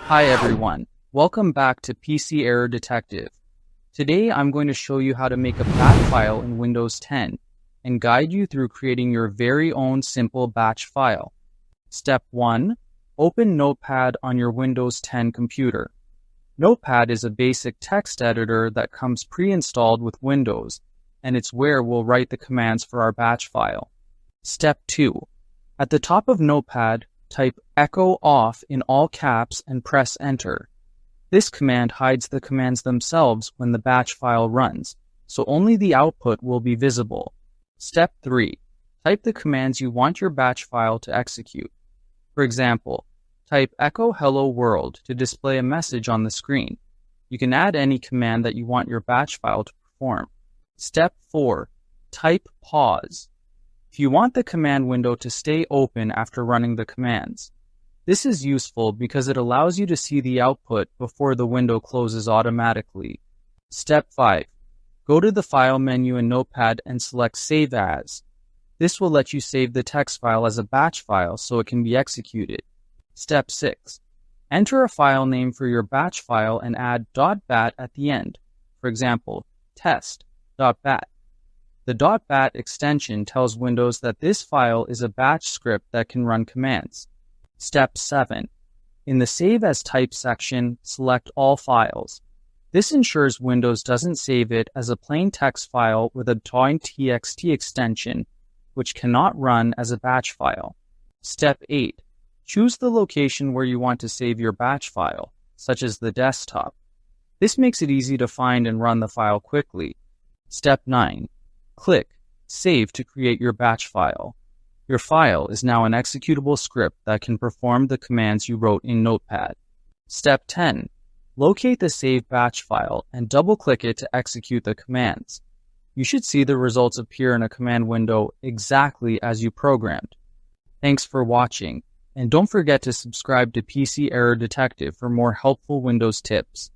Hi everyone, welcome back to PC Error Detective. Today I'm going to show you how to make a batch file in Windows 10 and guide you through creating your very own simple batch file. Step 1. Open Notepad on your Windows 10 computer. Notepad is a basic text editor that comes pre-installed with Windows, and it's where we'll write the commands for our batch file. Step 2. At the top of Notepad, type echo off in all caps and press enter. This command hides the commands themselves when the batch file runs, so only the output will be visible. Step 3. Type the commands you want your batch file to execute. For example, type echo hello world to display a message on the screen. You can add any command that you want your batch file to perform. Step 4. Type pause. If you want the command window to stay open after running the commands. This is useful because it allows you to see the output before the window closes automatically. Step 5. Go to the File menu in Notepad and select Save As. This will let you save the text file as a batch file so it can be executed. Step 6. Enter a file name for your batch file and add .bat at the end. For example, test.bat. The .bat extension tells Windows that this file is a batch script that can run commands. Step 7. In the Save as Type section, select All Files. This ensures Windows doesn't save it as a plain text file with a .txt extension, which cannot run as a batch file. Step 8. Choose the location where you want to save your batch file, such as the desktop. This makes it easy to find and run the file quickly. Step 9. Click Save to create your batch file. Your file is now an executable script that can perform the commands you wrote in Notepad. Step 10. Locate the saved batch file and double-click it to execute the commands. You should see the results appear in a command window exactly as you programmed. Thanks for watching, and don't forget to subscribe to PC Error Detective for more helpful Windows tips.